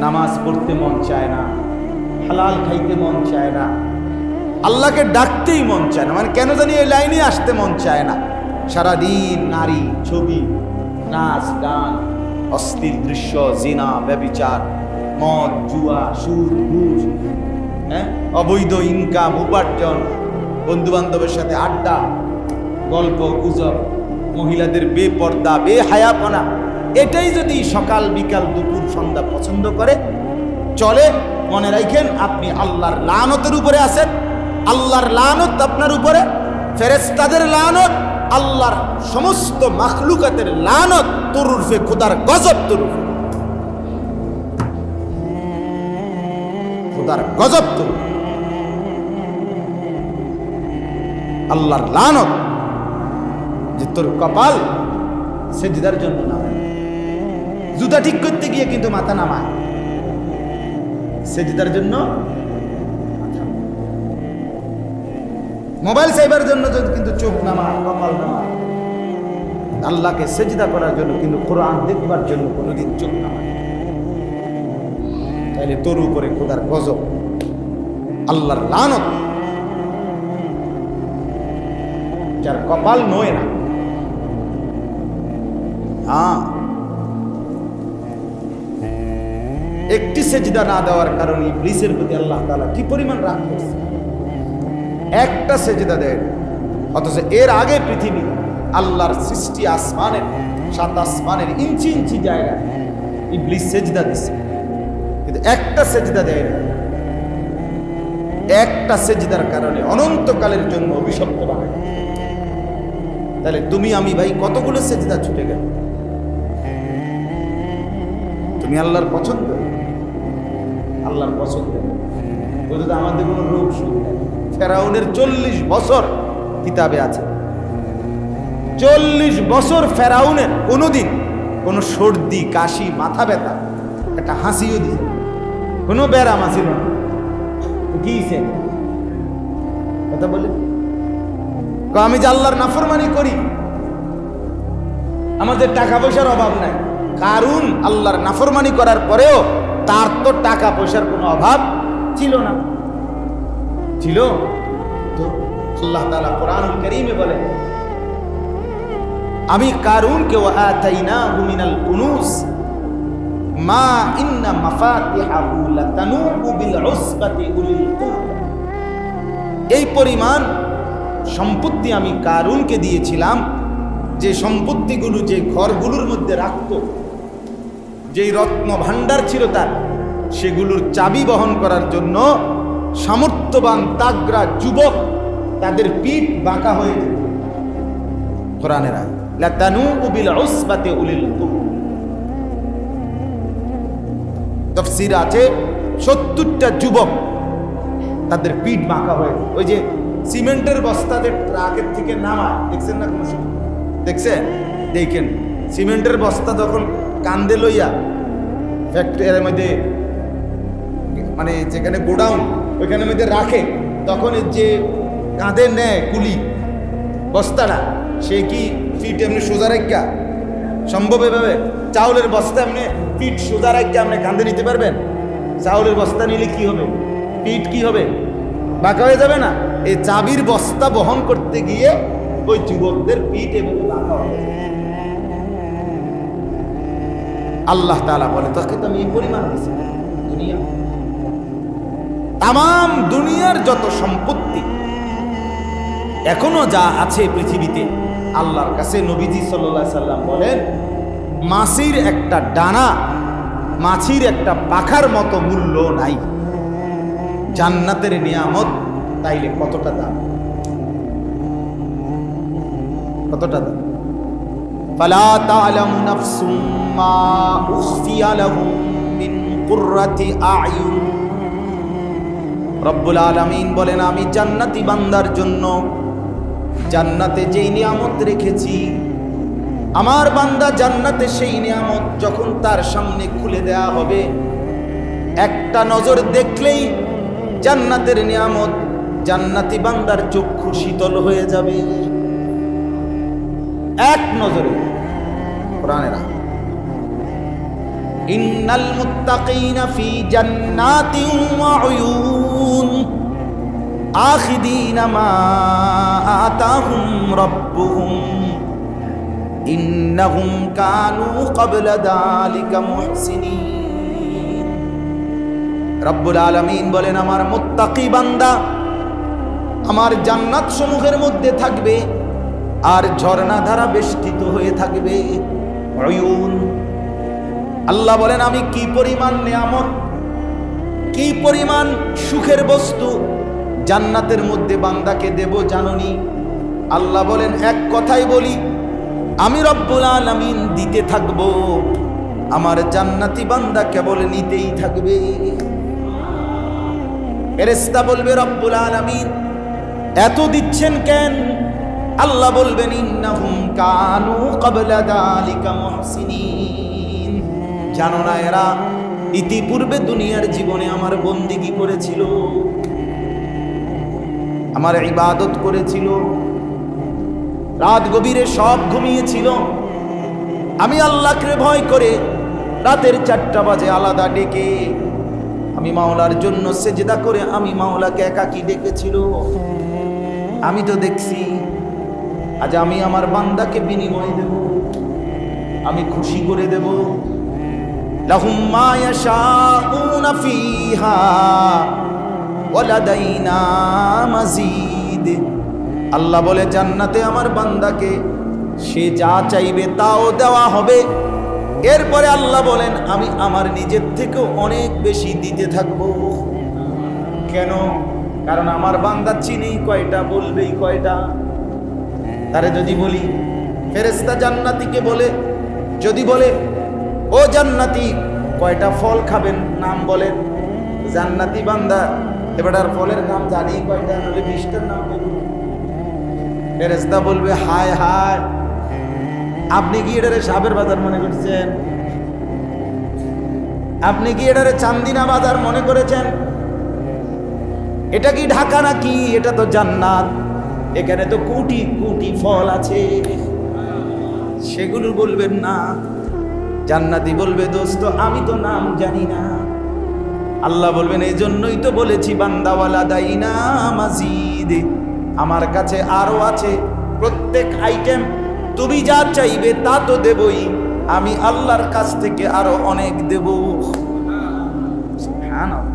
নামাজ পড়তে মন চায় না, হালাল খাইতে মন চায় না, আল্লাহকে ডাকতেই মন চায় না, মানে কেন জানি এই লাইনে আসতে মন চায় না। সারাদিন নারী, ছবি, নাচ, গান, অস্থির দৃশ্য, জিনা, ব্যভিচার, মদ, জুয়া, সুদ, ঘুষ, অবৈধ ইনকাম, উপার্জন, বন্ধু বান্ধবের সাথে আড্ডা, গল্প গুজব, মহিলাদের বেপর্দা, বেহায়াপনা, এটাই যদি সকাল বিকাল দুপুর সন্ধ্যা পছন্দ করে চলে, মনে রাখেন আপনি আল্লাহর লানতের উপরে আছেন। আল্লাহর লানত আপনার উপরে, ফেরেশতাদের লানত, আল্লাহর সমস্ত মাখলুকাতের লানত, তরুরফে খোদার গজব, তরুরফে খোদার গজব, তরুরফে আল্লাহর লানত, যে তোর কপাল সেজদার জন্য নামায়। জুতা ঠিক করতে গিয়ে কিন্তু মাথা নামায়, সেজদার জন্য মোবাইল চাইবার জন্য কিন্তু চোখ নামায়, কপাল নামায়। আল্লাহকে সেজদা করার জন্য কিন্তু কোরআন দেখবার জন্য কোনোদিন চোখ নামায়। তাইলে তোর উপরে খোদার গজব, আল্লাহর লানত, যার কপাল নয় না। একটি সেজদা না দেওয়ার কারণে ইবলিসের প্রতি আল্লাহ তাআলা কি পরিমাণ রাগ করছে। একটা সেজদা দেয়, অথচ এর আগে পৃথিবী আল্লাহর সৃষ্টি আসমানের, 7 আসমানের ইঞ্চি ইঞ্চি জায়গা ইবলিস সেজদা দিছে, কিন্তু একটা সেজদা দেয় না। একটা সেজদার কারণে অনন্তকালের জন্য অভিশপ্ত বানায়। তাহলে তুমি আমি ভাই কতগুলো সেজদা ছুটে গেল। তুমি আল্লাহর পছন্দ, আল্লাহর পছন্দ যদি আমাদের কোনো রোগ শুরু হয়। ফেরাউনের 40 বছর কিতাবে আছে, 40 বছর ফেরাউনের কোনোদিন কোনো সর্দি, কাশি, মাথা ব্যথা, একটা হাসিও দিছে, কোনো ব্যারাম আসিল না। কি কথা বলে আমি যে আল্লাহর নাফরমানি করি, আমাদের টাকা পয়সার অভাব নাই। কারণ আল্লাহর নাফরমানি করার পরেও তার তো টাকা পয়সার কোনো অভাব ছিল না। ছিল তো আল্লাহ তাআলা কোরআনুল কারীমে বলে, আমি কারুনকে ওয়াতাইনাহু মিনাল কুনুজ মা ইন্না মাফাতিহাহু লাতানূবু বিল উসবাতি উলিল কুওয়া। এই পরিমাণ সম্পত্তি আমি কারুনকে দিয়েছিলাম, যে সম্পত্তিগুলো যে ঘরগুলোর মধ্যে রাখত, যেই রত্ন ভাণ্ডার ছিল তার, সেগুলোর চাবি বহন করার জন্য সামর্থ্যবান তাগড়া যুবক তাদের পিঠ বাঁকা হয়ে যেত। কোরআনের আয়াত, লাতানূবু বিল উসবাতি উলিল কুওয়া। তাফসীর আছে 70টা যুবক তাদের পিঠ বাঁকা হয়ে, ওই যে সিমেন্টের বস্তা যে ট্রাকের থেকে নামায়, দেখছেন না কোনো সময়? দেখছেন? দেখেন সিমেন্টের বস্তা যখন কান্দে লইয়া ফ্যাক্টরির মধ্যে, মানে যেখানে গোডাউন ওইখানের মধ্যে রাখে, তখন যে কাঁধে নেয় কুলি বস্তাটা, সে কি ফিট এমনি সোজা রাখা সম্ভব? এভাবে চাউলের বস্তা এমনি পিঠ সোজা রাখা আপনি কাঁধে নিতে পারবেন? চাউলের বস্তা নিলে কি হবে? পিঠ কি হবে? বাঁকা হয়ে যাবে না? এই চাবির বস্তা বহন করতে গিয়ে ওই যুবকদের পিঠ এভাবে বাঁকা হবে। আল্লাহ তাআলা বলে, তোকে তো আমি এই পরিমাণ দিয়েছি। দুনিয়া, তাম দুনিয়ার যত সম্পত্তি এখনো যা আছে পৃথিবীতে, আল্লাহর কাছে নবীজি সাল্লাল্লাহু আলাইহি সাল্লাম বলেন, মাছির একটা ডানা, মাছির একটা পাখার মতো মূল্য নাই। জান্নাতের নিয়ামত তাইলে কতটা দাম, কতটা দাম। ফালা তা'লামু নাফসুম মা উখফিয়া লাহুম মিন কুররাতি আ'য়ুন। রব্বুল আলামিন বলেন, আমি জান্নাতি বান্দার জন্য জান্নাতে যেই নিয়ামত রেখেছি, আমার বান্দা জান্নাতে সেই নিয়ামত যখন তার সামনে খুলে দেয়া হবে, একটা নজর দেখলেই জান্নাতের নিয়ামত, জান্নাতি বান্দার চক্ষু শীতল হয়ে যাবে এক নজরে। কোরআনের ইন্নাল মুত্তাকিনা ফি জান্নাতিন ওয়া উয়ুন আখিদিনা মা আতাহুম রাব্বুহুম ইন্নাহুম কানু ক্বাবলা যালিকা মুহসিনিন। রব্বুল আলামিন বলেন, আমার মুত্তাকি বান্দা আমার জান্নাত সমূহের মধ্যে থাকবে আর ঝর্ণা ধারা বেষ্টিত হয়ে থাকবে। উয়ুন, আল্লাহ বলেন আমি কি পরিমাণ নিয়ামত, কি পরিমাণ সুখের বস্তু জান্নাতের মধ্যে বান্দাকে দেব জাননি। আল্লাহ বলেন এক কথাই বলি, আমি রব্বুল আলামিন দিতে থাকব, আমার জান্নাতি বান্দা কেবল নিতেই থাকবে। ফেরেশতা বলবে রব্বুল আলামিন এত দিচ্ছেন কেন? আল্লাহ বলবেন ইন্নাহুম কানু ক্বাবলা যালিকা মুহসিনিন, জানো না এরা ইতিপূর্বে দুনিয়ার জীবনে আমার বন্দেগী করেছিল, আমার ইবাদত করেছিল, রাত গভীরে সব ঘুমিয়েছিল। আমি আল্লাহকে ভয় করে রাতের 4টা বাজে আলাদা ডেকে আমি মাওলার জন্য সেজদা করে আমি মাওলাকে একাকী ডেকেছিল। আমি তো দেখছি আজ আমি আমার বান্দাকে বিনিময় দেব, আমি খুশি করে দেব। লাহুম মা ইয়াশাউনা ফিহা ওয়া লাদাইনা মাজিদ। আল্লাহ বলে জান্নাতে আমার বান্দাকে সে যা চাইবে তাও দেওয়া হবে। এরপরে আল্লাহ বলেন আমি আমার নিজের থেকেও অনেক বেশি দিতে থাকব। কেন? কারণ আমার বান্দা চিনেই কয়টা, বলবেই কয়টা। তারে যদি বলি, ফেরেশতা জান্নাতীকে বলে, যদি বলে ও জান্নাতি কয়টা ফল খাবেন নাম বলেন, জান্নাতি বান্দা এবার ফলের নাম জানি কয়টা, নাহলে 20টার নাম বলুন। ফেরেশতা বলবে হায় হায়, আপনি কি এটারে সাবের বাজার মনে করছেন? আপনি কি এটারে চান্দিনা বাজার মনে করেছেন? এটা কি ঢাকা নাকি? এটা তো জান্নাত, এখানে তো কোটি কোটি ফল আছে। সেগুলো বলবেন না। জান্নাতি বলবে দোস্ত আমি তো নাম জানি না। আল্লাহ বলবেন এই জন্যই তো বলেছি বান্দাওয়ালা দাইনা মাজিদ, আমার কাছে আরো আছে প্রত্যেক আইটেম। তুমি যা চাইবে তা তো দেবই, আমি আল্লাহর কাছ থেকে আরো অনেক দেব। সুবহানাল্লাহ।